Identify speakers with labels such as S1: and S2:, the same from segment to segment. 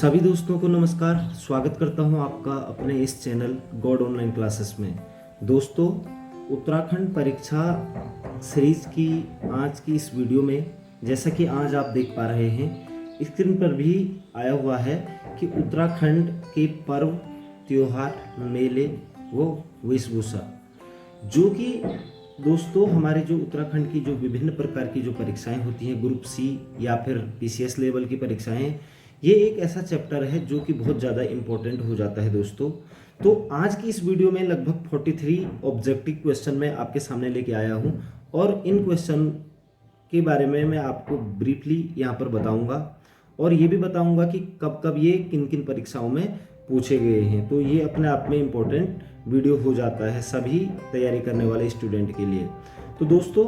S1: सभी दोस्तों को नमस्कार। स्वागत करता हूं आपका अपने इस चैनल गॉड ऑनलाइन क्लासेस में। दोस्तों, उत्तराखंड परीक्षा सीरीज की आज की इस वीडियो में, जैसा कि आज आप देख पा रहे हैं स्क्रीन पर भी आया हुआ है कि उत्तराखंड के पर्व, त्योहार, मेले व वेशभूषा, जो कि दोस्तों हमारे जो उत्तराखंड की जो विभिन्न प्रकार की जो परीक्षाएं होती हैं, ग्रुप सी या फिर पीसीएस लेवल की परीक्षाएं, ये एक ऐसा चैप्टर है जो कि बहुत ज़्यादा इम्पोर्टेंट हो जाता है दोस्तों। तो आज की इस वीडियो में लगभग 43 ऑब्जेक्टिव क्वेश्चन मैं आपके सामने लेके आया हूँ और इन क्वेश्चन के बारे में मैं आपको ब्रीफली यहाँ पर बताऊँगा और ये भी बताऊँगा कि कब कब ये किन किन परीक्षाओं में पूछे गए हैं। तो ये अपने आप में इम्पोर्टेंट वीडियो हो जाता है सभी तैयारी करने वाले स्टूडेंट के लिए। तो दोस्तों,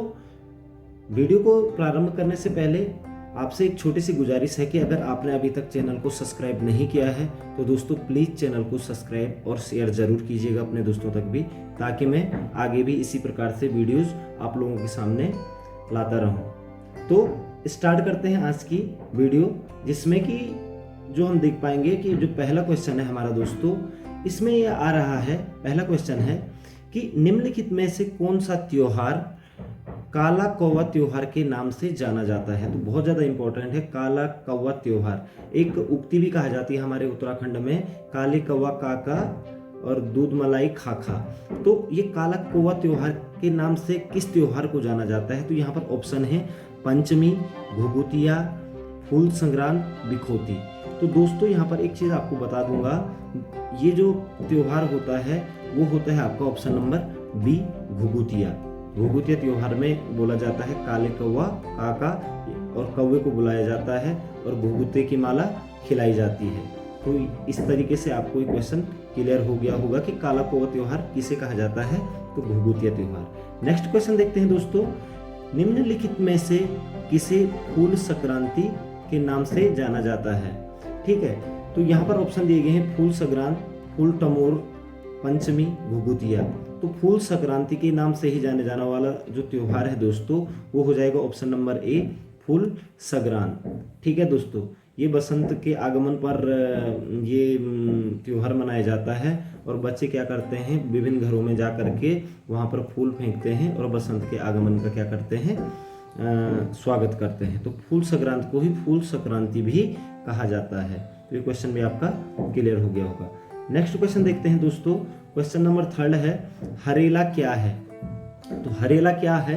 S1: वीडियो को प्रारंभ करने से पहले आपसे एक छोटी सी गुजारिश है कि अगर आपने अभी तक चैनल को सब्सक्राइब नहीं किया है तो दोस्तों प्लीज़ चैनल को सब्सक्राइब और शेयर ज़रूर कीजिएगा अपने दोस्तों तक भी, ताकि मैं आगे भी इसी प्रकार से वीडियोस आप लोगों के सामने लाता रहूं। तो स्टार्ट करते हैं आज की वीडियो, जिसमें कि जो हम देख पाएंगे कि जो पहला क्वेश्चन है हमारा दोस्तों, इसमें यह आ रहा है, पहला क्वेश्चन है कि निम्नलिखित में से कौन सा त्योहार काला कौवा त्योहार के नाम से जाना जाता है। तो बहुत ज़्यादा इंपॉर्टेंट है काला कौवा त्योहार। एक उक्ति भी कहा जाती है हमारे उत्तराखंड में, काले कौवा काका और दूध मलाई खाखा। तो ये काला कौवा त्योहार के नाम से किस त्योहार को जाना जाता है? तो यहाँ पर ऑप्शन है पंचमी, घुघुतिया, फूल संक्रांत, बिखोती। तो दोस्तों यहाँ पर एक चीज़ आपको बता दूंगा, ये जो त्योहार होता है वो होता है आपका ऑप्शन नंबर बी, घुघुतिया। घुघुतिया त्योहार में बोला जाता है काले कौवा काका और कौवे को बुलाया जाता है और घुघुते की माला खिलाई जाती है। तो इस तरीके से आपको ये क्वेश्चन क्लियर हो गया होगा कि काला कौवा त्योहार किसे कहा जाता है, तो घुघुतिया त्योहार। नेक्स्ट क्वेश्चन देखते हैं दोस्तों, निम्नलिखित में से किसे फूल संक्रांति के नाम से जाना जाता है? ठीक है, तो यहाँ पर ऑप्शन दिए गए हैं फूल संक्रांत, फूल टमोर, पंचमी, घुघुतिया। तो फूल संक्रांति के नाम से ही जाने जाने वाला जो त्योहार है दोस्तों, वो हो जाएगा ऑप्शन नंबर ए, फूल संक्रांत। ठीक है दोस्तों, ये बसंत के आगमन पर ये त्योहार मनाया जाता है और बच्चे क्या करते हैं, विभिन्न घरों में जा करके वहाँ पर फूल फेंकते हैं और बसंत के आगमन का क्या करते हैं, स्वागत करते हैं। तो फूल संक्रांति को ही फूल संक्रांति भी कहा जाता है। तो ये क्वेश्चन भी आपका क्लियर हो गया होगा। नेक्स्ट क्वेश्चन देखते हैं दोस्तों, क्वेश्चन नंबर 3 है हरेला क्या है? तो हरेला क्या है?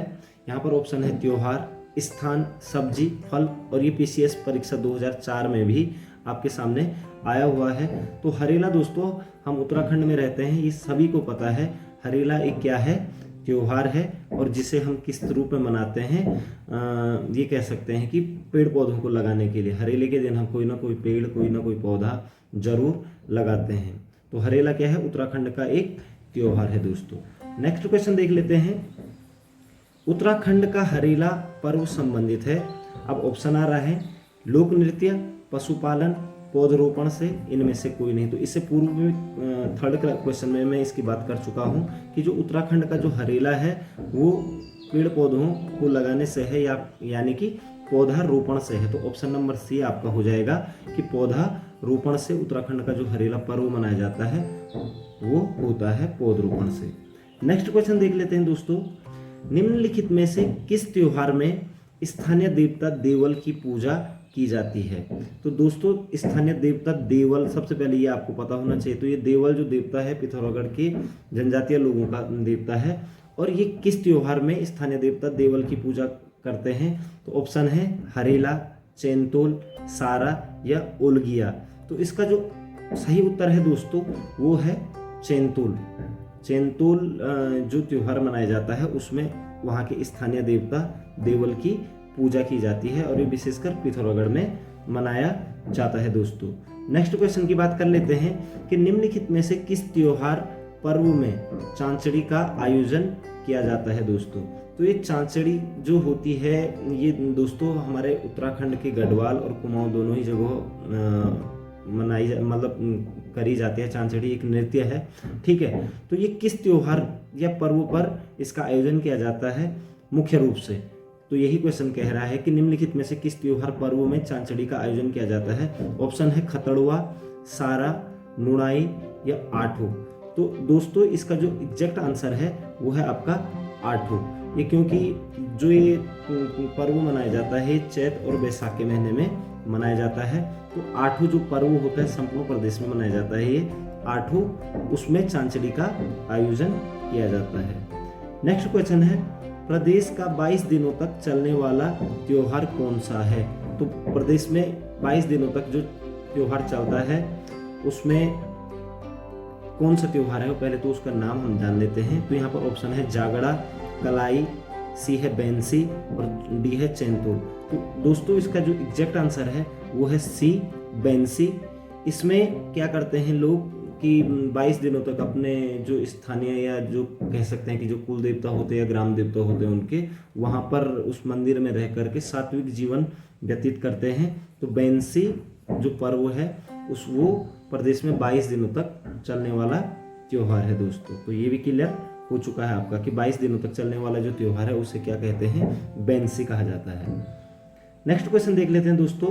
S1: यहाँ पर ऑप्शन है त्योहार, स्थान, सब्जी, फल, और ये पीसीएस परीक्षा 2004 में भी आपके सामने आया हुआ है। तो हरेला दोस्तों, हम उत्तराखंड में रहते हैं, ये सभी को पता है। हरेला एक क्या है, त्योहार है, और जिसे हम किस रूप में मनाते हैं, ये कह सकते हैं कि पेड़ पौधों को लगाने के लिए हरेले के दिन हम कोई ना कोई पेड़, कोई ना कोई पौधा जरूर लगाते हैं। तो हरेला क्या है, उत्तराखंड का एक त्योहार है दोस्तों। नेक्स्ट क्वेश्चन देख लेते हैं, उत्तराखंड का हरेला पर्व संबंधित है। अब ऑप्शन आ रहा है लोक नृत्य, पशुपालन, पौधरोपण से इनमें से कोई नहीं। तो इससे पूर्व में थर्ड क्वेश्चन में मैं इसकी बात कर चुका हूं कि जो उत्तराखंड का जो हरेला है वो पेड़ पौधों को लगाने से है, यानी कि पौधा रोपण से है। तो ऑप्शन नंबर सी आपका हो जाएगा कि पौधा रोपण से उत्तराखंड का जो हरेला पर्व मनाया जाता है वो होता है पौधरोपण से। नेक्स्ट क्वेश्चन देख लेते हैं दोस्तों, निम्नलिखित में से किस त्योहार में स्थानीय देवता देवल की पूजा की जाती है? तो दोस्तों, स्थानीय देवता देवल, सबसे पहले ये आपको पता होना चाहिए। तो ये देवल जो देवता है पिथौरागढ़ के जनजातीय लोगों का देवता है, और ये किस त्योहार में स्थानीय देवता देवल की पूजा करते हैं? तो ऑप्शन है हरेला, चैनतोल, सारा या ओलगिया। तो इसका जो सही उत्तर है दोस्तों वो है चैनतोल। चैनतोल जो त्योहार मनाया जाता है उसमें वहाँ के स्थानीय देवता देवल की पूजा की जाती है, और ये विशेषकर पिथौरागढ़ में मनाया जाता है दोस्तों। नेक्स्ट क्वेश्चन की बात कर लेते हैं कि निम्नलिखित में से किस त्योहार पर्व में चांचड़ी का आयोजन किया जाता है दोस्तों? तो ये चांचड़ी जो होती है ये दोस्तों हमारे उत्तराखंड के गढ़वाल और कुमाऊं दोनों ही जगहों मतलब करी जाती है। चांचड़ी एक नृत्य है, ठीक है। तो ये किस त्योहार या पर्व पर इसका आयोजन किया जाता है मुख्य रूप से? तो यही क्वेश्चन कह रहा है कि निम्नलिखित में से किस त्योहार पर्व में चांचड़ी का आयोजन किया जाता है। ऑप्शन है खतड़ुआ, सारा, नुणाई या आठो। तो दोस्तों इसका जो एग्जैक्ट आंसर है वो है आपका आठो। ये क्योंकि जो ये पर्व मनाया जाता है चैत और बैसाख के महीने में मनाया जाता है। तो आठो जो पर्व होता है संपूर्ण प्रदेश में मनाया जाता है ये आठो, उसमें चांचड़ी का आयोजन किया जाता है। नेक्स्ट क्वेश्चन है प्रदेश का 22 दिनों तक चलने वाला त्योहार कौन सा है। तो प्रदेश में 22 दिनों तक जो त्योहार चलता है उसमें कौन सा त्योहार है, पहले तो उसका नाम हम जान लेते हैं। तो यहाँ पर ऑप्शन है जागड़ा, कलाई, सी है बैंसी और डी है चैनतोल। तो दोस्तों इसका जो एग्जैक्ट आंसर है वो है सी, बैंसी। इसमें क्या करते हैं लोग कि 22 दिनों तक अपने जो स्थानीय या जो कह सकते हैं कि जो कुल देवता होते हैं या ग्राम देवता होते हैं उनके वहाँ पर उस मंदिर में रह करके सात्विक जीवन व्यतीत करते हैं। तो बैंसी जो पर्व है वो प्रदेश में 22 दिनों तक चलने वाला त्योहार है दोस्तों। तो ये भी क्लियर हो चुका है आपका कि 22 दिनों तक चलने वाला जो त्योहार है उसे क्या कहते हैं, बैंसी कहा जाता है। नेक्स्ट क्वेश्चन देख लेते हैं दोस्तों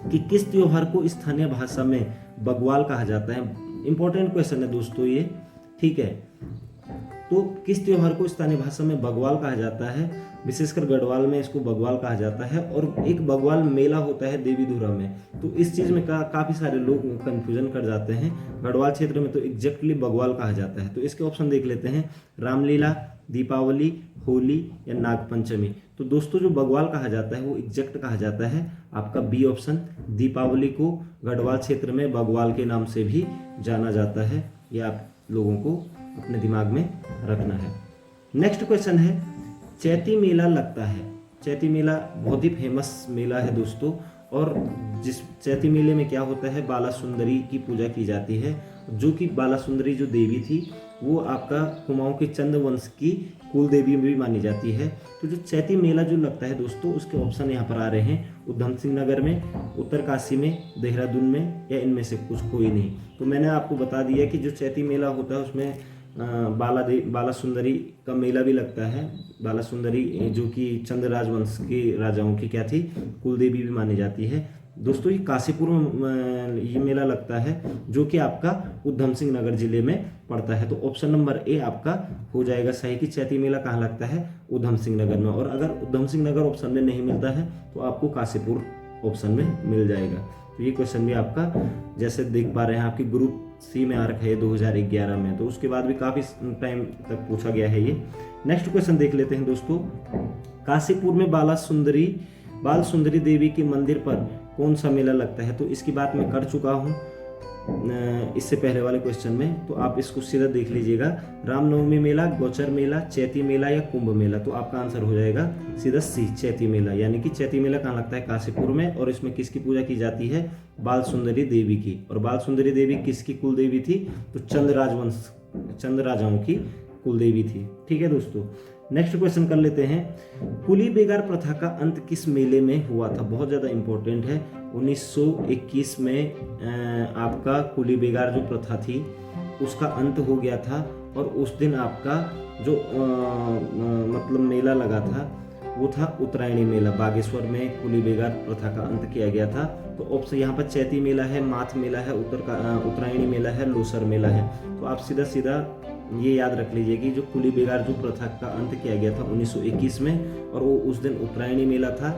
S1: कि किस त्योहार को स्थानीय भाषा में बग्वाल कहा जाता है। इंपॉर्टेंट क्वेश्चन है दोस्तों ये, ठीक है। तो किस त्योहार को स्थानीय भाषा में बग्वाल कहा जाता है, विशेषकर गढ़वाल में इसको बग्वाल कहा जाता है। और एक बग्वाल मेला होता है देवीधुरा में, तो इस चीज़ में काफ़ी सारे लोग कंफ्यूजन कर जाते हैं। गढ़वाल क्षेत्र में तो एग्जैक्टली बग्वाल कहा जाता है। तो इसके ऑप्शन देख लेते हैं, रामलीला, दीपावली, होली या नागपंचमी। तो दोस्तों जो बग्वाल कहा जाता है वो एग्जैक्ट कहा जाता है आपका बी ऑप्शन, दीपावली को गढ़वाल क्षेत्र में बग्वाल के नाम से भी जाना जाता है। ये आप लोगों को अपने दिमाग में रखना है। नेक्स्ट क्वेश्चन है चैती मेला लगता है। चैती मेला बहुत ही फेमस मेला है दोस्तों, और जिस चैती मेले में क्या होता है, बाला सुंदरी की पूजा की जाती है, जो कि बाला सुंदरी जो देवी थी वो आपका कुमाऊं के चंद वंश की कुल देवी भी मानी जाती है। तो जो चैती मेला जो लगता है दोस्तों उसके ऑप्शन यहाँ पर आ रहे हैं, उधम सिंह नगर में, उत्तरकाशी में, देहरादून में या इनमें से कुछ कोई नहीं। तो मैंने आपको बता दिया कि जो चैती मेला होता है उसमें बाला सुंदरी का मेला भी लगता है। बाला सुंदरी जो कि चंद राजवंश के राजाओं की क्या थी, कुल देवी भी मानी जाती है दोस्तों। ये काशीपुर में ये मेला लगता है जो कि आपका उधम सिंह नगर जिले में पड़ता है। तो ऑप्शन नंबर ए आपका हो जाएगा सही कि चैती मेला कहाँ लगता है, उधम सिंह नगर में। और अगर उधम सिंह नगर ऑप्शन में नहीं मिलता है तो आपको काशीपुर ऑप्शन में मिल जाएगा। तो ये क्वेश्चन भी आपका जैसे देख पा रहे हैं आपकी ग्रुप सी में आ रखा है 2011 में, तो उसके बाद भी काफी टाइम तक पूछा गया है ये। नेक्स्ट क्वेश्चन देख लेते हैं दोस्तों, काशीपुर में बाल सुंदरी देवी के मंदिर पर कौन सा मेला लगता है। तो इसकी बात मैं कर चुका हूँ इससे पहले वाले क्वेश्चन में, तो आप इसको सीधा देख लीजिएगा। रामनवमी मेला, गोचर मेला, चैती मेला या कुंभ मेला। तो आपका आंसर हो जाएगा सीधा सी, चैती मेला। यानी कि चैती मेला कहाँ लगता है, काशीपुर में। और इसमें किसकी पूजा की जाती है, बाल सुंदरी देवी की। और बाल सुंदरी देवी किसकी कुल देवी थी, तो चंद राजाओं की कुल देवी थी। ठीक है दोस्तों, नेक्स्ट क्वेश्चन कर लेते हैं, कुली बेगार प्रथा का अंत किस मेले में हुआ था। बहुत ज़्यादा इंपॉर्टेंट है। 1921 में आपका कुली बेगार जो प्रथा थी उसका अंत हो गया था, और उस दिन आपका जो मतलब मेला लगा था वो था उत्तरायणी मेला। बागेश्वर में कुली बेगार प्रथा का अंत किया गया था। तो ऑप्शन यहाँ पर चैती मेला है, माथ मेला है, उत्तरायणी मेला है, लोसर मेला है। तो आप सीधा ये याद रख लीजिए कि जो कुली बेगार जो प्रथा का अंत किया गया था 1921 में, और वो उस दिन उत्तरायणी मेला था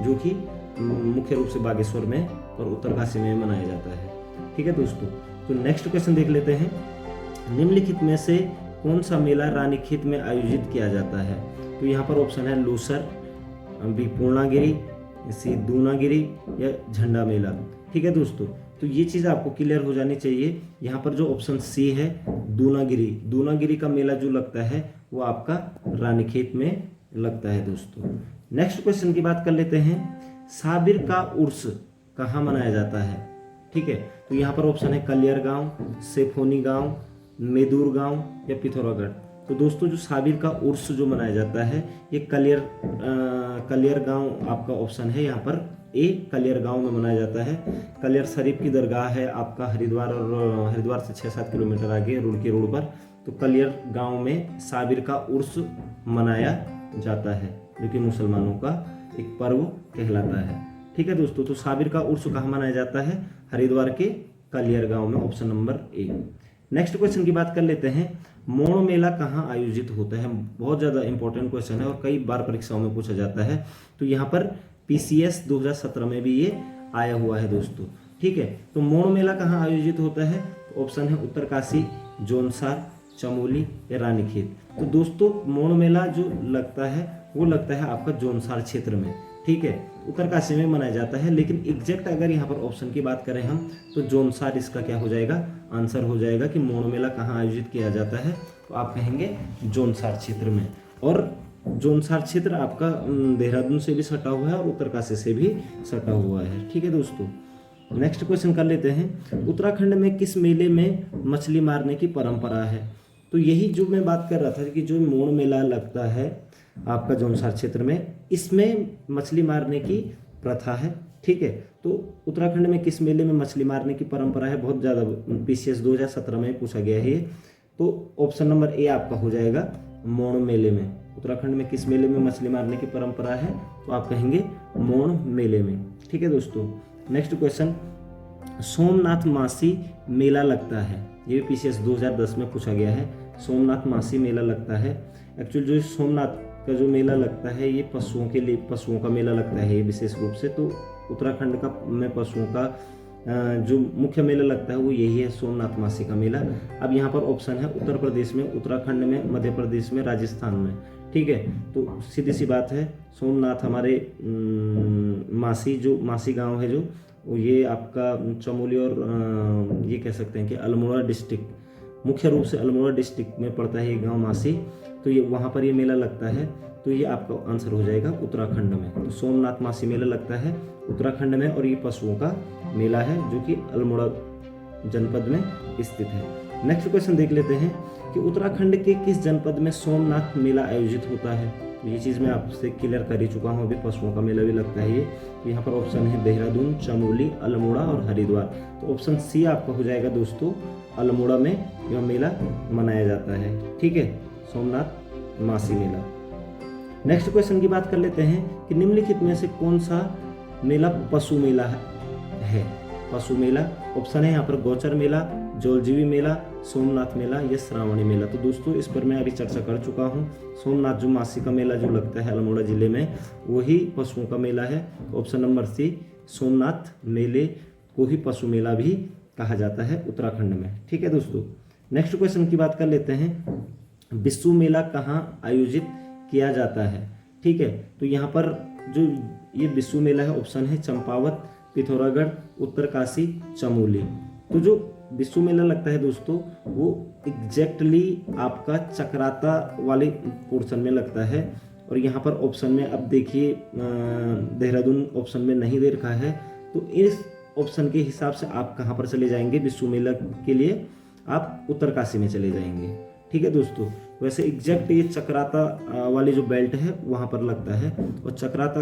S1: जो कि मुख्य रूप से बागेश्वर में और उत्तरकाशी में मनाया जाता है। ठीक है दोस्तों, तो नेक्स्ट क्वेश्चन देख लेते हैं, निम्नलिखित में से कौन सा मेला रानीखेत में आयोजित किया जाता है। तो यहाँ पर ऑप्शन है लोसर, बी पूर्णागिरी, सी दूनागिरी या झंडा मेला। ठीक है दोस्तों, तो ये चीज़ आपको क्लियर हो जानी चाहिए। यहाँ पर जो ऑप्शन सी है दूनागिरी का मेला जो लगता है वो आपका रानीखेत में लगता है दोस्तों। नेक्स्ट क्वेश्चन की बात कर लेते हैं, साबिर का उर्स कहाँ मनाया जाता है। ठीक है, तो यहाँ पर ऑप्शन है कलियर गांव, सेफोनी गांव, मेदूर गांव या पिथौरागढ़। तो दोस्तों जो साबिर का उर्स जो मनाया जाता है ये कलियर गांव आपका ऑप्शन है। यहाँ पर ए कलियर गांव में मनाया जाता है। कलियर शरीफ की दरगाह है आपका हरिद्वार से 6-7 किलोमीटर आगे रुड़की रोड पर। तो कलियर गांव में साबिर का उर्स मनाया जाता है। जो कि मुसलमानों का एक पर्व कहलाता है। ठीक है दोस्तों, तो साबिर का उर्स कहाँ मनाया जाता है? हरिद्वार के कालियर गांव में, option number A. Next question की बात कर लेते हैं, मोड़ मेला कहाँ आयोजित होता है? बहुत ज़्यादा इंपॉर्टेंट क्वेश्चन है और कई बार परीक्षाओं में पूछा जाता है। तो यहाँ पर PCS 2017 में भी ये आया हुआ है दोस्तों। ठीक है, तो मोड़ मेला कहाँ आयोजित होता है? ऑप्शन है उत्तरकाशी, जौनसार, चमोली या रानीखेत। तो दोस्तों मोड़ मेला जो लगता है वो लगता है आपका जौनसार क्षेत्र में। ठीक है, उत्तरकाशी में मनाया जाता है, लेकिन एग्जैक्ट अगर यहाँ पर ऑप्शन की बात करें हम तो जौनसार इसका क्या हो जाएगा? आंसर हो जाएगा कि मोड़ मेला कहाँ आयोजित किया जाता है, तो आप कहेंगे जौनसार क्षेत्र में। और जौनसार क्षेत्र आपका देहरादून से भी सटा हुआ है और उत्तरकाशी से भी सटा हुआ है। ठीक है दोस्तों, नेक्स्ट क्वेश्चन कर लेते हैं, उत्तराखंड में किस मेले में मछली मारने की परंपरा है? तो यही जो मैं बात कर रहा था कि जो मोड़ मेला लगता है आपका जौनसार क्षेत्र में, इसमें मछली मारने की प्रथा है। ठीक है, तो उत्तराखंड में किस मेले में मछली मारने की परंपरा है? बहुत ज़्यादा PCS 2017 में पूछा गया है ये। तो ऑप्शन नंबर ए आपका हो जाएगा मोड़ मेले में। उत्तराखंड में किस मेले में मछली मारने की परंपरा है? तो आप कहेंगे मोड़ मेले में। ठीक है दोस्तों, नेक्स्ट क्वेश्चन, सोमनाथ मासी मेला लगता है, ये PCS 2010 में पूछा गया है। सोमनाथ मासी मेला लगता है, एक्चुअली जो सोमनाथ का जो मेला लगता है ये पशुओं के लिए, पशुओं का मेला लगता है ये विशेष रूप से। तो उत्तराखंड का में पशुओं का जो मुख्य मेला लगता है वो यही है, सोमनाथ मासी का मेला। अब यहाँ पर ऑप्शन है उत्तर प्रदेश में, उत्तराखंड में, मध्य प्रदेश में, राजस्थान में। ठीक है, तो सीधी सी बात है, सोमनाथ हमारे मासी गांव है जो ये आपका चमोली और ये कह सकते हैं कि अल्मोड़ा डिस्ट्रिक्ट, मुख्य रूप से अल्मोड़ा डिस्ट्रिक्ट में पड़ता है ये गांव मासी। तो ये वहाँ पर ये मेला लगता है, तो ये आपका आंसर हो जाएगा उत्तराखंड में। तो सोमनाथ मासी मेला लगता है उत्तराखंड में और ये पशुओं का मेला है जो कि अल्मोड़ा जनपद में स्थित है। नेक्स्ट क्वेश्चन देख लेते हैं कि उत्तराखंड के किस जनपद में सोमनाथ मेला आयोजित होता है? ये चीज़ मैं आपसे क्लियर कर ही चुका हूँ, अभी पशुओं का मेला भी लगता है ये। यहाँ पर ऑप्शन है देहरादून, चमोली, अल्मोड़ा और हरिद्वार। तो ऑप्शन सी आपका हो जाएगा दोस्तों, अल्मोड़ा में यह मेला मनाया जाता है। ठीक है, सोमनाथ मासी मेला। नेक्स्ट क्वेश्चन की बात कर लेते हैं कि निम्नलिखित में से कौन सा मेला पशु मेला है? पशु मेला, ऑप्शन है यहाँ पर गौचर मेला, जौलजीबी मेला, सोमनाथ मेला या श्रावणी मेला। तो दोस्तों इस पर मैं अभी चर्चा कर चुका हूँ। सोमनाथ जो मासी का मेला जो लगता है अल्मोड़ा जिले में, वही पशुओं का मेला है। ऑप्शन नंबर सी, सोमनाथ मेले को ही पशु मेला भी कहा जाता है उत्तराखंड में। ठीक है दोस्तों, नेक्स्ट क्वेश्चन की बात कर लेते हैं, बिस्सू मेला कहाँ आयोजित किया जाता है? ठीक है, तो यहाँ पर जो ये बिस्सू मेला है, ऑप्शन है चंपावत, पिथौरागढ़, उत्तरकाशी, चमोली। तो जो बिस्सू मेला लगता है दोस्तों वो एग्जैक्टली आपका चक्राता वाले पोर्शन में लगता है। और यहाँ पर ऑप्शन में अब देखिए देहरादून ऑप्शन में नहीं दे रखा है, तो इस ऑप्शन के हिसाब से आप कहाँ पर चले जाएंगे बिस्सू मेला के लिए? आप उत्तरकाशी में चले जाएंगे। ठीक है दोस्तों, वैसे एग्जैक्ट ये चक्राता वाली जो बेल्ट है वहाँ पर लगता है, और चक्राता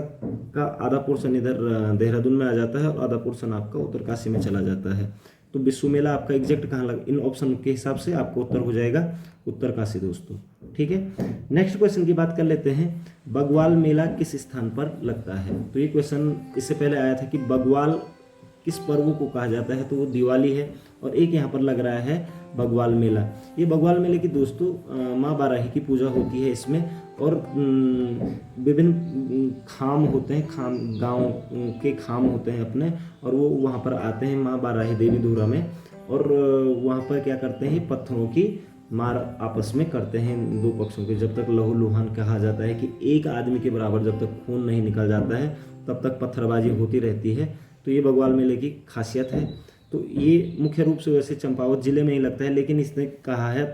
S1: का आधा पोर्शन इधर देहरादून में आ जाता है और आधा पोर्शन आपका उत्तरकाशी में चला जाता है। तो बिस्सू मेला आपका एग्जैक्ट कहाँ लगा, इन ऑप्शन के हिसाब से आपको उत्तर हो जाएगा उत्तरकाशी दोस्तों। ठीक है, नेक्स्ट क्वेश्चन की बात कर लेते हैं, बगवाल मेला किस स्थान पर लगता है? तो ये क्वेश्चन इससे पहले आया था कि बगवाल किस पर्व को कहा जाता है, तो वो दिवाली है। और एक यहाँ पर लग रहा है बगवाल मेला। ये बगवाल मेले की दोस्तों माँ बाराही की पूजा होती है इसमें, और विभिन्न खाम होते हैं, खाम गांव के खाम होते हैं अपने, और वो वहाँ पर आते हैं माँ बाराही देवी धुरा में, और वहाँ पर क्या करते हैं, पत्थरों की मार आपस में करते हैं दो पक्षों के। जब तक लहू लुहान कहा जाता है कि एक आदमी के बराबर जब तक खून नहीं निकल जाता है तब तक पत्थरबाजी होती रहती है। तो ये बगवाल मेले की खासियत है। तो ये मुख्य रूप से वैसे चंपावत जिले में ही लगता है, लेकिन इसने कहा है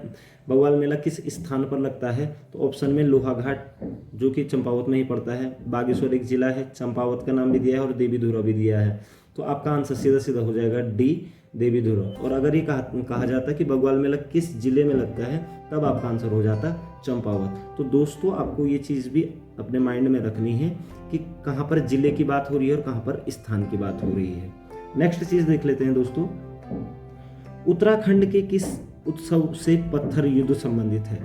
S1: बगवाल मेला किस स्थान पर लगता है, तो ऑप्शन में लोहाघाट जो कि चंपावत में ही पड़ता है, बागेश्वर एक जिला है, चंपावत का नाम भी दिया है और देवी धुरा भी दिया है। तो आपका आंसर सीधा सीधा हो जाएगा डी, देवी धुरा। और अगर ये कहा जाता है कि बगवाल मेला किस जिले में लगता है, तब आपका आंसर हो जाता चंपावत। तो दोस्तों आपको ये चीज़ भी अपने माइंड में रखनी है कि कहाँ पर जिले की बात हो रही है और कहाँ पर स्थान की बात हो रही है। नेक्स्ट चीज देख लेते हैं दोस्तों, उत्तराखंड के किस उत्सव से पत्थर युद्ध संबंधित है?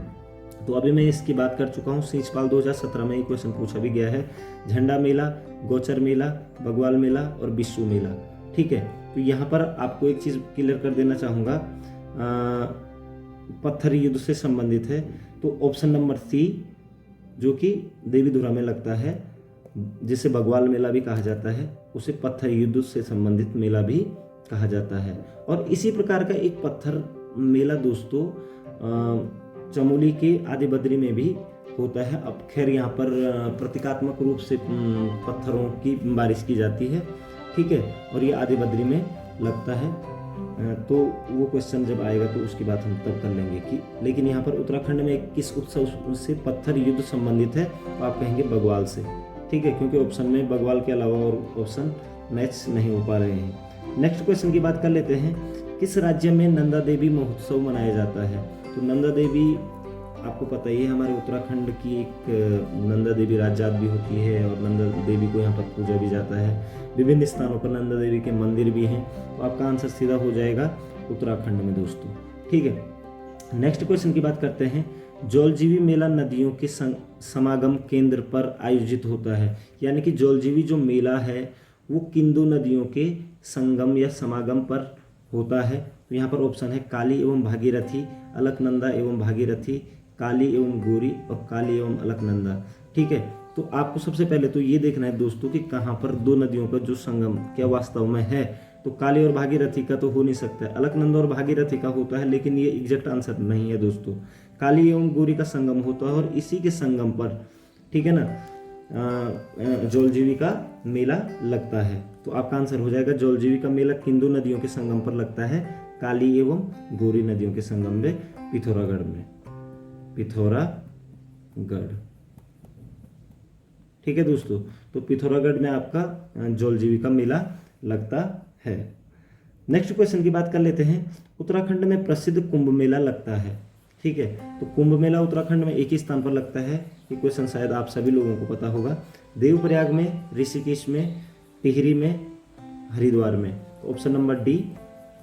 S1: तो अभी मैं इसकी बात कर चुका हूँ। सींचपाल 2017 में ये क्वेश्चन पूछा भी गया है। झंडा मेला, गोचर मेला, बगवाल मेला और बिस्सू मेला। ठीक है, तो यहाँ पर आपको एक चीज़ क्लियर कर देना चाहूँगा, पत्थर युद्ध से संबंधित है। तो ऑप्शन नंबर सी जो कि देवीधुरा में लगता है, जिसे बगवाल मेला भी कहा जाता है, उसे पत्थर युद्ध से संबंधित मेला भी कहा जाता है। और इसी प्रकार का एक पत्थर मेला दोस्तों चमोली के आदि बद्री में भी होता है। अब खैर यहाँ पर प्रतीकात्मक रूप से पत्थरों की बारिश की जाती है। ठीक है, और ये आदि बद्री में लगता है। तो वो क्वेश्चन जब आएगा तो उसकी बात हम तब कर लेंगे कि, लेकिन यहाँ पर उत्तराखंड में किस उत्सव से पत्थर युद्ध संबंधित है, तो आप कहेंगे बगवाल से। ठीक है, क्योंकि ऑप्शन में बगवाल के अलावा और ऑप्शन मैच नहीं हो पा रहे हैं। नेक्स्ट क्वेश्चन की बात कर लेते हैं। किस राज्य में नंदा देवी महोत्सव मनाया जाता है? तो नंदा देवी आपको पता ही है, हमारे उत्तराखंड की एक नंदा देवी राजजात भी होती है और नंदा देवी को यहाँ पर पूजा भी जाता है। विभिन्न स्थानों पर नंदा देवी के मंदिर भी हैं। तो आपका आंसर सीधा हो जाएगा उत्तराखंड में दोस्तों। ठीक है, नेक्स्ट क्वेश्चन की बात करते हैं। जौलजीबी मेला नदियों के समागम केंद्र पर आयोजित होता है, यानी कि जौलजीबी जो मेला है वो किन दो नदियों के संगम या समागम पर होता है? तो यहाँ पर ऑप्शन है काली एवं भागीरथी, अलकनंदा एवं भागीरथी, काली एवं गोरी और काली एवं अलकनंदा। ठीक है, तो आपको सबसे पहले तो ये देखना है दोस्तों कि कहाँ पर दो नदियों का जो संगम क्या वास्तव में है। तो काली और भागीरथी का तो हो नहीं सकता है, अलकनंदा और भागीरथी का होता है, लेकिन ये एग्जैक्ट आंसर नहीं है दोस्तों। काली एवं गोरी का संगम होता है और इसी के संगम पर, ठीक है ना, जौलजीबी का मेला लगता है। तो आपका आंसर हो जाएगा जौलजीबी का मेला किन दो नदियों के संगम पर लगता है? काली एवं गोरी नदियों के संगम में, पिथौरागढ़ में, पिथौरागढ़। ठीक है दोस्तों, तो पिथौरागढ़ में आपका जौलजीबी का मेला लगता है। नेक्स्ट क्वेश्चन की बात कर लेते हैं। उत्तराखंड में प्रसिद्ध कुंभ मेला लगता है। ठीक है, तो कुंभ मेला उत्तराखंड में एक ही स्थान पर लगता है। ये क्वेश्चन शायद आप सभी लोगों को पता होगा। देवप्रयाग में, ऋषिकेश में, टिहरी में, हरिद्वार में। तो ऑप्शन नंबर डी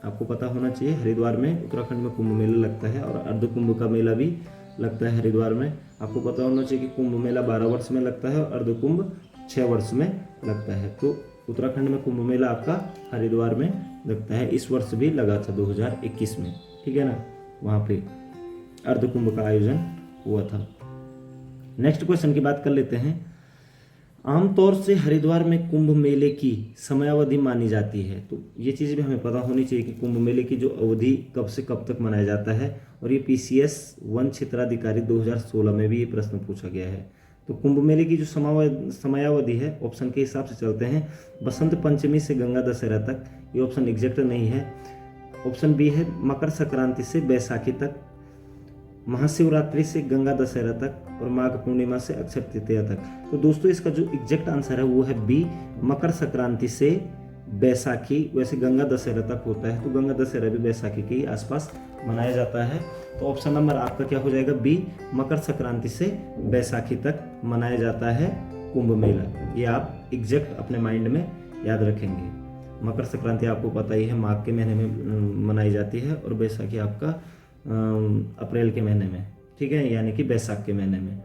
S1: आपको पता होना चाहिए। हरिद्वार में उत्तराखंड में कुंभ मेला लगता है और अर्ध कुंभ का मेला भी लगता है हरिद्वार में। आपको पता होना चाहिए कि कुंभ मेला 12 वर्ष में लगता है और अर्ध कुंभ 6 वर्ष में लगता है। तो उत्तराखंड में कुंभ मेला आपका हरिद्वार में लगता है। इस वर्ष भी लगा था 2021 में। ठीक है ना, वहाँ पे अर्ध कुंभ का आयोजन हुआ था। नेक्स्ट क्वेश्चन की बात कर लेते हैं। आमतौर से हरिद्वार में कुंभ मेले की समयावधि मानी जाती है। तो ये चीज़ भी हमें पता होनी चाहिए कि कुंभ मेले की जो अवधि कब से कब तक मनाया जाता है। और ये PCS वन क्षेत्राधिकारी 2016 में भी ये प्रश्न पूछा गया है। तो कुंभ मेले की जो समयावधि है, ऑप्शन के हिसाब से चलते हैं। बसंत पंचमी से गंगा दशहरा तक, ये ऑप्शन एग्जैक्ट नहीं है। ऑप्शन बी है मकर संक्रांति से बैसाखी तक, महाशिवरात्रि से गंगा दशहरा तक और माघ पूर्णिमा से अक्षय तृतीया तक। तो दोस्तों इसका जो एग्जैक्ट आंसर है वो है बी, मकर संक्रांति से बैसाखी। वैसे गंगा दशहरा तक होता है, तो गंगा दशहरा भी बैसाखी के ही आसपास मनाया जाता है। तो ऑप्शन नंबर आपका क्या हो जाएगा? बी, मकर संक्रांति से बैसाखी तक मनाया जाता है कुंभ मेला। ये आप एग्जैक्ट अपने माइंड में याद रखेंगे। मकर संक्रांति आपको पता ही है माघ के महीने में मनाई जाती है और बैसाखी आपका अप्रैल के महीने में। ठीक है, यानी कि बैसाख के महीने में।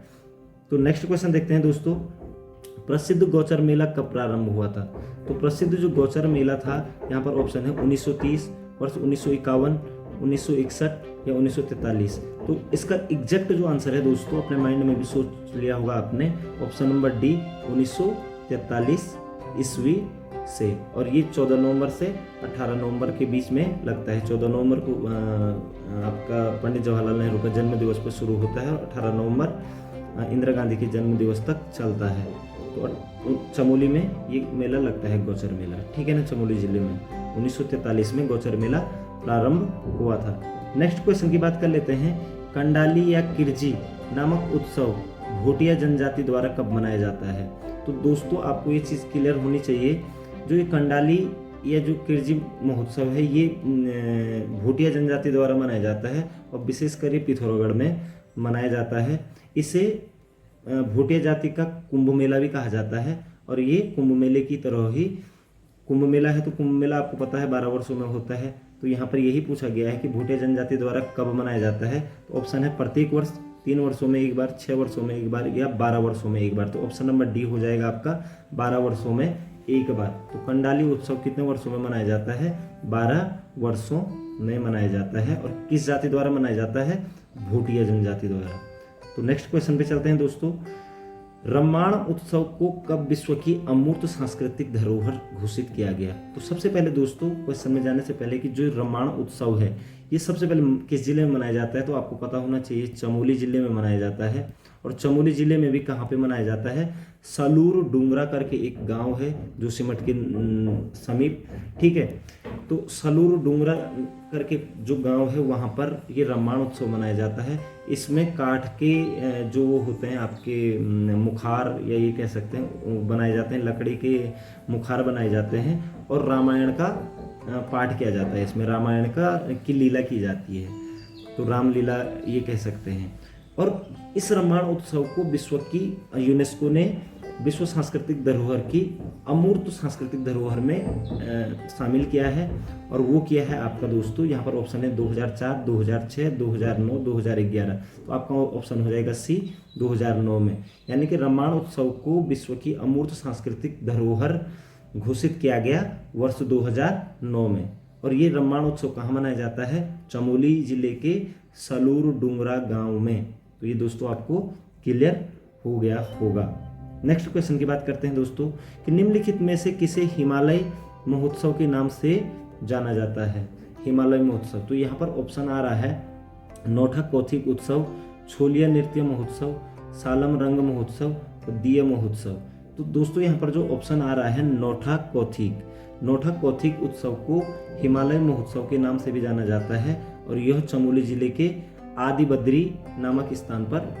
S1: तो नेक्स्ट क्वेश्चन देखते हैं दोस्तों। प्रसिद्ध गौचर मेला कब प्रारंभ हुआ था? तो प्रसिद्ध जो गौचर मेला था, यहाँ पर ऑप्शन है 1930, वर्ष 1951, 1961 या 1943। तो इसका एग्जैक्ट जो आंसर है दोस्तों, अपने माइंड में भी सोच लिया होगा आपने, ऑप्शन नंबर डी 1943 ईस्वी से। और ये 14 नवंबर से 18 नवंबर के बीच में लगता है। 14 नवंबर को आपका पंडित जवाहरलाल नेहरू का जन्म दिवस पर शुरू होता है और 18 नवंबर इंदिरा गांधी के जन्म दिवस तक चलता है। तो चमोली में ये मेला लगता है, गौचर मेला। ठीक है ना, चमोली जिले में 1943 में गौचर मेला प्रारंभ हुआ था। नेक्स्ट क्वेश्चन की बात कर लेते हैं। कंडाली या किरजी नामक उत्सव भोटिया जनजाति द्वारा कब मनाया जाता है? तो दोस्तों आपको ये चीज़ क्लियर होनी चाहिए, जो ये कंडाली या जो किरजी महोत्सव है ये भोटिया जनजाति द्वारा मनाया जाता है और विशेषकर ये पिथौरागढ़ में मनाया जाता है। इसे भोटिया जाति का कुंभ मेला भी कहा जाता है और ये कुंभ मेले की तरह ही कुंभ मेला है। तो कुंभ मेला आपको पता है 12 वर्षों में होता है। तो यहाँ पर यही पूछा गया है कि भोटिया जनजाति द्वारा कब मनाया जाता है। तो ऑप्शन है प्रत्येक वर्ष, 3 वर्षों में एक बार, 6 वर्षों में एक बार या 12 वर्षों में एक बार। तो ऑप्शन नंबर डी हो जाएगा आपका 12 वर्षों में एक बार। तो कंडाली उत्सव कितने वर्षों में मनाया जाता है? 12 वर्षों में मनाया जाता है। और किस जाति द्वारा मनाया जाता है? भूटिया जनजाति द्वारा। तो नेक्स्ट क्वेश्चन पे चलते हैं दोस्तों। रामायण उत्सव को कब विश्व की अमूर्त सांस्कृतिक धरोहर घोषित किया गया? तो सबसे पहले दोस्तों क्वेश्चन में जाने से पहले कि जो रामायण उत्सव है ये सबसे पहले किस जिले में मनाया जाता है? तो आपको पता होना चाहिए चमोली जिले में मनाया जाता है। और चमोली जिले में भी कहाँ पे मनाया जाता है? सलूर डूंगरा करके एक गांव है जो सिमट के समीप, ठीक है। तो सलूर डूंगरा करके जो गांव है वहाँ पर ये रामायण उत्सव मनाया जाता है। इसमें काठ के जो वो होते हैं आपके मुखार या ये कह सकते हैं बनाए जाते हैं, लकड़ी के मुखार बनाए जाते हैं और रामायण का पाठ किया जाता है। इसमें रामायण की लीला की जाती है, तो रामलीला ये कह सकते हैं। और इस रामायण उत्सव को विश्व की यूनेस्को ने विश्व सांस्कृतिक धरोहर की अमूर्त सांस्कृतिक धरोहर में शामिल किया है। और वो किया है आपका दोस्तों, यहाँ पर ऑप्शन है 2004, 2006, 2009, 2011। तो आपका ऑप्शन हो जाएगा सी 2009 में। यानी कि रामायण उत्सव को विश्व की अमूर्त सांस्कृतिक धरोहर घोषित किया गया वर्ष 2009 में। और ये रामायण उत्सव कहाँ मनाया जाता है? चमोली जिले के सलूर डूंगरा गांव में। तो ये दोस्तों आपको क्लियर हो गया होगा। नेक्स्ट क्वेश्चन की बात करते हैं दोस्तों कि निम्नलिखित में से किसे हिमालय महोत्सव के नाम से जाना जाता है? हिमालय महोत्सव, तो यहाँ पर ऑप्शन आ रहा है नौठा कौथिक उत्सव, छोलिया नृत्य महोत्सव, सालम रंग महोत्सव और दिया महोत्सव। तो दोस्तों यहाँ पर जो ऑप्शन आ रहा है नौठा कौथिक उत्सव को हिमालय महोत्सव के नाम से भी जाना जाता है। और यह चमोली जिले के आदि बद्री नामक स्थान पर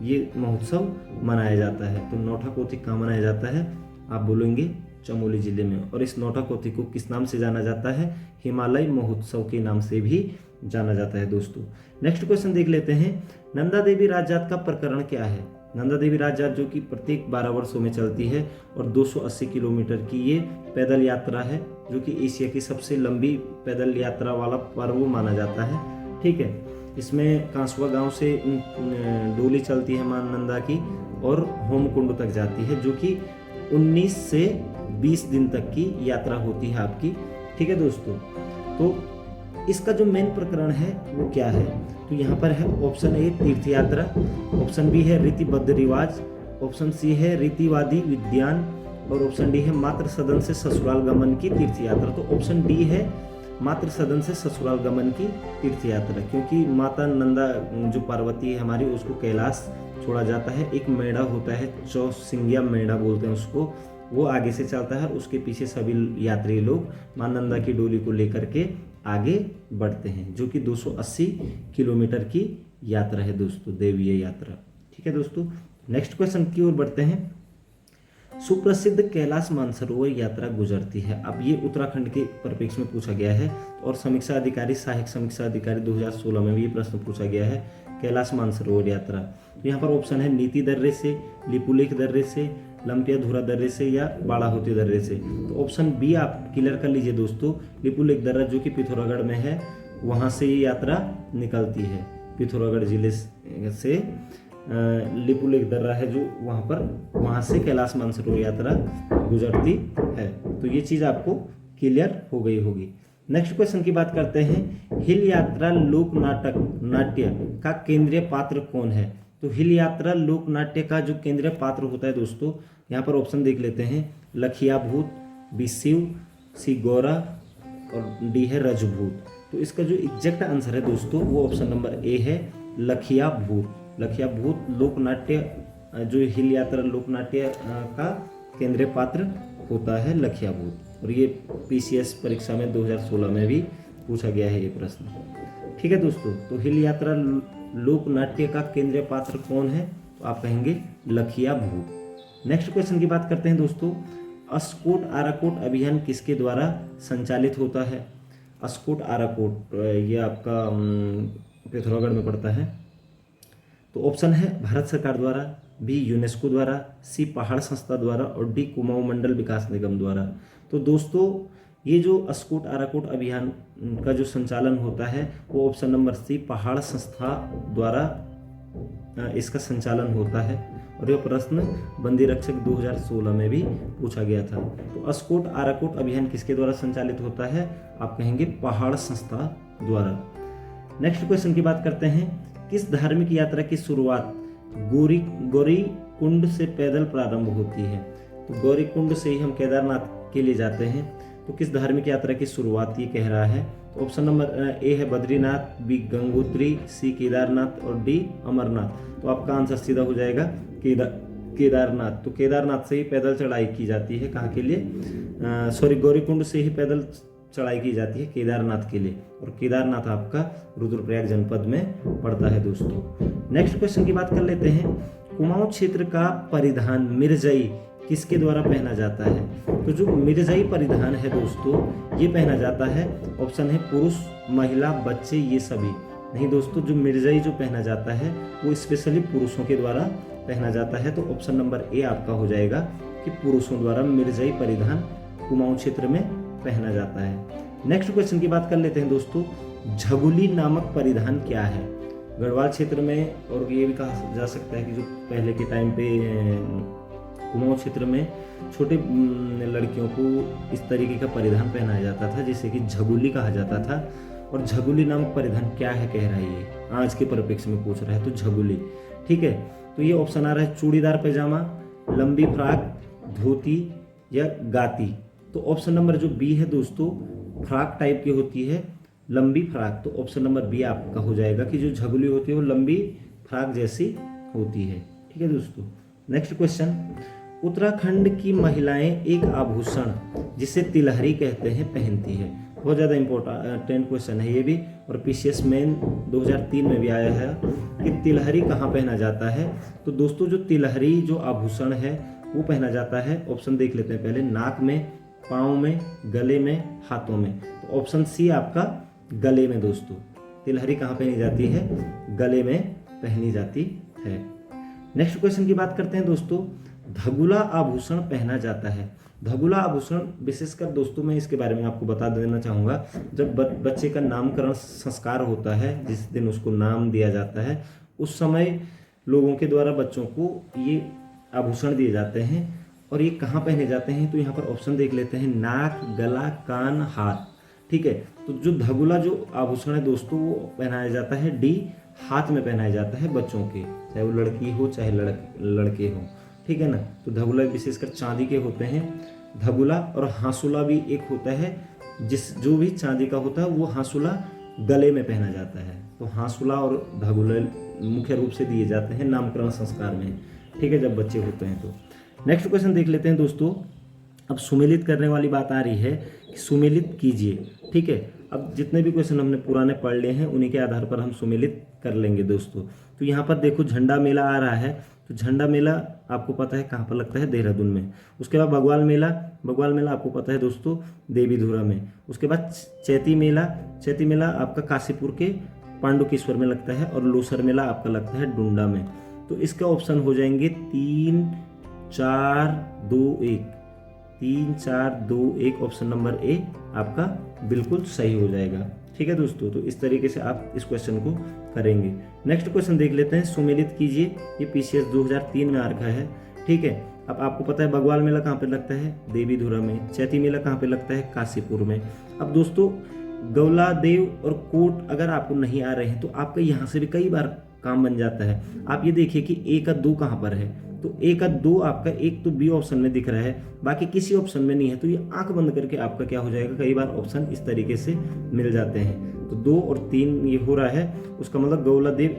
S1: ये महोत्सव मनाया जाता है। तो नौठा कौथिक कहाँ मनाया जाता है? आप बोलेंगे चमोली जिले में। और इस नौठा कौथिक को किस नाम से जाना जाता है? हिमालय महोत्सव के नाम से भी जाना जाता है दोस्तों। नेक्स्ट क्वेश्चन देख लेते हैं। नंदा देवी राजजात का प्रकरण क्या है? नंदा देवी राजजात जो कि प्रत्येक 12 वर्षों में चलती है और 280 किलोमीटर की ये पैदल यात्रा है, जो कि एशिया की सबसे लंबी पैदल यात्रा वाला पर्व माना जाता है, ठीक है। इसमें कांसवा गांव से डोली चलती है मां नंदा की और होमकुंड तक जाती है, जो कि 19 से 20 दिन तक की यात्रा होती है आपकी, ठीक है दोस्तों। तो इसका जो मेन प्रकरण है वो क्या है? तो यहाँ पर है ऑप्शन ए तीर्थ यात्रा, ऑप्शन बी है रीतिबद्ध रिवाज, ऑप्शन सी है रीतिवादी विद्यान और ऑप्शन डी है मातृ सदन से ससुराल गमन की तीर्थ यात्रा। तो ऑप्शन डी है मातृ सदन से ससुराल गमन की तीर्थ यात्रा, क्योंकि माता नंदा जो पार्वती है हमारी, उसको कैलाश छोड़ा जाता है। एक मेढ़ा होता है, चौसिंगिया मेढ़ा बोलते हैं उसको, वो आगे से चलता है और उसके पीछे सभी यात्री लोग मां नंदा की डोली को लेकर के आगे बढ़ते हैं, जो कि 280 किलोमीटर की यात्रा है दोस्तों, देवीय यात्रा, ठीक है दोस्तों। नेक्स्ट क्वेश्चन की ओर बढ़ते हैं। सुप्रसिद्ध कैलाश मानसरोवर यात्रा गुजरती है। अब ये उत्तराखंड के परिप्रेक्ष्य में पूछा गया है और समीक्षा अधिकारी सहायक समीक्षा अधिकारी 2016 में भी ये प्रश्न पूछा गया है, कैलाश मानसरोवर यात्रा। तो यहाँ पर ऑप्शन है नीति दर्रे से, लिपुलेख दर्रे से, लंपिया धुरा दर्रे से या बाड़ाहोती दर्रे से। तो ऑप्शन बी आप क्लियर कर लीजिए दोस्तों, लिपुलेख दर्रा जो कि पिथौरागढ़ में है, वहाँ से ये यात्रा निकलती है। पिथौरागढ़ जिले से लिपुलेख दर्रा है जो वहाँ से कैलाश मानसरोवर यात्रा गुजरती है। तो ये चीज़ आपको क्लियर हो गई होगी। नेक्स्ट क्वेश्चन की बात करते हैं। हिल यात्रा लोक नाट्य का केंद्रीय पात्र कौन है? तो हिल यात्रा लोक नाट्य का जो केंद्रीय पात्र होता है दोस्तों, यहाँ पर ऑप्शन देख लेते हैं। लखिया भूत, बी शिव, सी गौरा और डी है रजभूत। तो इसका जो एग्जैक्ट आंसर है दोस्तों वो ऑप्शन नंबर ए है, लखिया भूत। लखिया भूत लोकनाट्य, जो हिल यात्रा लोकनाट्य का केंद्रीय पात्र होता है लखिया भूत। और ये पीसीएस परीक्षा में 2016 में भी पूछा गया है ये प्रश्न, ठीक है दोस्तों। तो हिल यात्रा लोकनाट्य का केंद्रीय पात्र कौन है? तो आप कहेंगे लखिया भूत। नेक्स्ट क्वेश्चन की बात करते हैं दोस्तों। अस्कोट आराकोट अभियान किसके द्वारा संचालित होता है? अस्कोट आराकोट ये आपका पिथौरागढ़ में पड़ता है। तो ऑप्शन है भारत सरकार द्वारा, बी यूनेस्को द्वारा, सी पहाड़ संस्था द्वारा और डी कुमाऊं मंडल विकास निगम द्वारा। तो दोस्तों ये जो अस्कोट आराकोट अभियान का जो संचालन होता है वो ऑप्शन नंबर सी पहाड़ संस्था द्वारा इसका संचालन होता है। और यह प्रश्न बंदी रक्षक 2016 में भी पूछा गया था। तो अस्कोट आराकोट अभियान किसके द्वारा संचालित होता है? आप कहेंगे पहाड़ संस्था द्वारा। नेक्स्ट क्वेश्चन की बात करते हैं, किस धार्मिक यात्रा की शुरुआत गौरी कुंड से पैदल प्रारंभ होती है? तो गौरी कुंड से ही हम केदारनाथ के लिए जाते हैं। तो किस धार्मिक यात्रा की शुरुआत ये कह रहा है? तो ऑप्शन नंबर ए है बद्रीनाथ, बी गंगोत्री, सी केदारनाथ और डी अमरनाथ। तो आपका आंसर सीधा हो जाएगा केदारनाथ। तो केदारनाथ से ही पैदल चढ़ाई की जाती है, कहाँ के लिए? गौरीकुंड से ही पैदल चढ़ाई की जाती है केदारनाथ के लिए। और केदारनाथ आपका रुद्रप्रयाग जनपद में पड़ता है दोस्तों। नेक्स्ट क्वेश्चन की बात कर लेते हैं, कुमाऊं क्षेत्र का परिधान मिर्जई किसके द्वारा पहना जाता है? तो जो मिर्जई परिधान है दोस्तों, ये पहना जाता है, ऑप्शन है पुरुष, महिला, बच्चे, ये सभी नहीं दोस्तों। जो मिर्जई जो पहना जाता है वो स्पेशली पुरुषों के द्वारा पहना जाता है। तो ऑप्शन नंबर ए आपका हो जाएगा कि पुरुषों द्वारा मिर्जई परिधान कुमाऊं क्षेत्र में पहना जाता है। नेक्स्ट क्वेश्चन की बात कर लेते हैं दोस्तों, झगुली नामक परिधान क्या है? गढ़वाल क्षेत्र में, और ये भी कहा जा सकता है कि जो पहले के टाइम पे कुमाऊं क्षेत्र में छोटे लड़कियों को इस तरीके का परिधान पहनाया जाता था जिसे कि झगुली कहा जाता था। और झगुली नामक परिधान क्या है कह रहा है, ये आज के परिप्रेक्ष्य में पूछ रहा है। तो झगुली, ठीक है। तो ये ऑप्शन आ रहा है चूड़ीदार पैजामा, लंबी फ्राक, धोती या गाती। तो ऑप्शन नंबर जो बी है दोस्तों, फ्राक टाइप की होती है, लंबी फ्राक। तो ऑप्शन नंबर बी आपका हो जाएगा कि जो झगुली होती है वो लंबी फ्राक जैसी होती है, ठीक है दोस्तों। नेक्स्ट क्वेश्चन, उत्तराखंड की महिलाएं एक आभूषण जिसे तिलहरी कहते हैं पहनती है। बहुत ज़्यादा इंपॉर्टेंट क्वेश्चन है ये भी, और पीसीएस मेन 2003 में भी आया है कि तिलहरी कहाँ पहना जाता है। तो दोस्तों जो तिलहरी जो आभूषण है वो पहना जाता है, ऑप्शन देख लेते हैं पहले, नाक में, पाँव में, गले में, हाथों में। तो ऑप्शन सी आपका गले में दोस्तों। तिलहरी कहाँ पहनी जाती है? गले में पहनी जाती है। नेक्स्ट क्वेश्चन की बात करते हैं दोस्तों, धगुला आभूषण पहना जाता है। धगुला आभूषण विशेषकर दोस्तों मैं इसके बारे में आपको बता देना चाहूँगा, जब बच्चे का नामकरण संस्कार होता है, जिस दिन उसको नाम दिया जाता है, उस समय लोगों के द्वारा बच्चों को ये आभूषण दिए जाते हैं। और ये कहाँ पहने जाते हैं? तो यहाँ पर ऑप्शन देख लेते हैं, नाक, गला, कान, हाथ, ठीक है। तो जो धगुला जो आभूषण है दोस्तों वो पहनाया जाता है डी, हाथ में पहनाया जाता है बच्चों के, चाहे वो लड़की हो चाहे लड़के हो, ठीक है ना। तो धगुला विशेषकर चांदी के होते हैं। धगुला और हांसुला भी एक होता है, जो भी चांदी का होता है वो हांसुला गले में पहना जाता है। तो हांसुला और धगुला मुख्य रूप से दिए जाते हैं नामकरण संस्कार में, ठीक है, जब बच्चे होते हैं। तो नेक्स्ट क्वेश्चन देख लेते हैं दोस्तों। अब सुमेलित करने वाली बात आ रही है कि सुमेलित कीजिए, ठीक है। अब जितने भी क्वेश्चन हमने पुराने पढ़ लिए हैं उन्हीं के आधार पर हम सुमेलित कर लेंगे दोस्तों। तो यहाँ पर देखो झंडा मेला आ रहा है। तो झंडा मेला आपको पता है कहाँ पर लगता है? देहरादून में। उसके बाद बग्वाल मेला आपको पता है दोस्तों देवीधुरा में। उसके बाद चैती मेला आपका काशीपुर के पांडुकेश्वर में लगता है। और लोसर मेला आपका लगता है डुंडा में। तो इसका ऑप्शन हो जाएंगे 3, 4, 2, 1। 3, 4, 2, 1 ऑप्शन नंबर ए आपका बिल्कुल सही हो जाएगा, ठीक है दोस्तों। तो इस तरीके से आप इस क्वेश्चन को करेंगे। नेक्स्ट क्वेश्चन देख लेते हैं, सुमेलित कीजिए। ये पीसीएस 2003 में आ रखा है, ठीक है। अब आपको पता है बग्वाल मेला कहाँ पे लगता है? देवीधुरा में। चैती मेला कहाँ पे लगता है? काशीपुर में। अब दोस्तों गौला देव और कोट अगर आपको नहीं आ रहे हैं तो आपका यहाँ से भी कई बार काम बन जाता है। आप ये देखिए कि 1 और 2 कहाँ पर है? तो 1 और 2 आपका एक तो बी ऑप्शन में दिख रहा है, बाकी किसी ऑप्शन में नहीं है। तो ये आंख बंद करके आपका क्या हो जाएगा, कई बार ऑप्शन इस तरीके से मिल जाते हैं। तो 2 और 3 ये हो रहा है, उसका मतलब गौला देव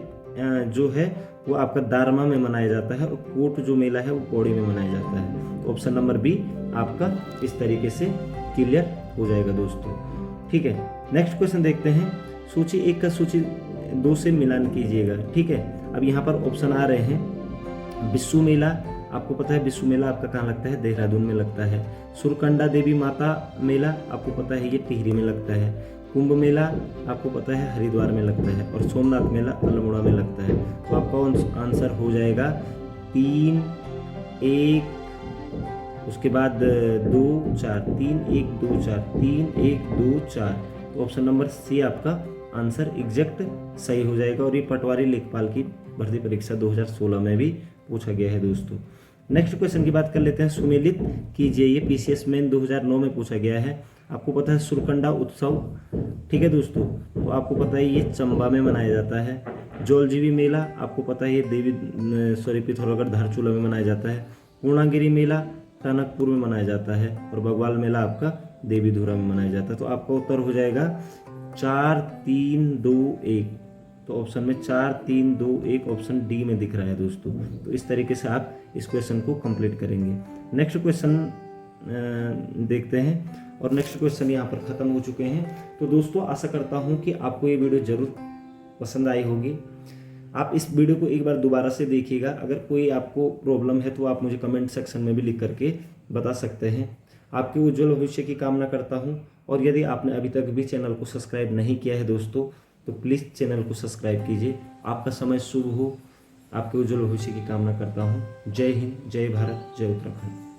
S1: जो है वो आपका दारमा में मनाया जाता है और कोट जो मेला है वो पौड़ी में मनाया जाता है। तो ऑप्शन नंबर बी आपका इस तरीके से क्लियर हो जाएगा दोस्तों, ठीक है। नेक्स्ट क्वेश्चन देखते हैं, सूची 1 का सूची 2 से मिलान कीजिएगा, ठीक है। अब यहाँ पर ऑप्शन आ रहे हैं, बिस्सू मेला आपको पता है, बिस्सू मेला आपका कहाँ लगता है? देहरादून में लगता है। सुरकंडा देवी माता मेला आपको पता है ये टिहरी में लगता है। कुंभ मेला आपको पता है हरिद्वार में लगता है। और सोमनाथ मेला अल्मोड़ा में लगता है। तो आपका आंसर हो जाएगा 3, 1, उसके बाद 2, 4, 3, 1, 2, 4, 3, 1, 2, 4। तो ऑप्शन नंबर सी आपका आंसर एग्जैक्ट सही हो जाएगा। और ये पटवारी लेखपाल की भर्ती परीक्षा 2016 में भी पूछा गया है दोस्तों। नेक्स्ट क्वेश्चन की बात कर लेते हैं। सुमेलित कीजिए, ये पीसीएस मेन 2009 में पूछा गया है। आपको पता है सुरकंडा उत्सव, ठीक है दोस्तों, तो आपको पता है ये चंबा में मनाया जाता है। जौलजीबी मेला आपको पता है ये पिथौरागढ़ धारचूला में मनाया जाता है। पूर्णागिरि मेला टनकपुर में मनाया जाता है और बगवाल मेला आपका देवीधुरा में मनाया जाता है। तो आपका उत्तर हो जाएगा 4 3 2 1। तो ऑप्शन में 4 3 2 1 ऑप्शन डी में दिख रहा है दोस्तों। तो इस तरीके से आप इस क्वेश्चन को कंप्लीट करेंगे। नेक्स्ट क्वेश्चन देखते हैं और नेक्स्ट क्वेश्चन यहाँ पर ख़त्म हो चुके हैं। तो दोस्तों आशा करता हूँ कि आपको ये वीडियो ज़रूर पसंद आई होगी। आप इस वीडियो को एक बार दोबारा से देखिएगा। अगर कोई आपको प्रॉब्लम है तो आप मुझे कमेंट सेक्शन में भी लिख करके बता सकते हैं। आपके उज्जवल भविष्य की कामना करता हूँ। और यदि आपने अभी तक भी चैनल को सब्सक्राइब नहीं किया है दोस्तों, तो प्लीज़ चैनल को सब्सक्राइब कीजिए। आपका समय शुभ हो, आपके उज्जवल भविष्य की कामना करता हूँ। जय हिंद, जय भारत, जय उत्तराखंड।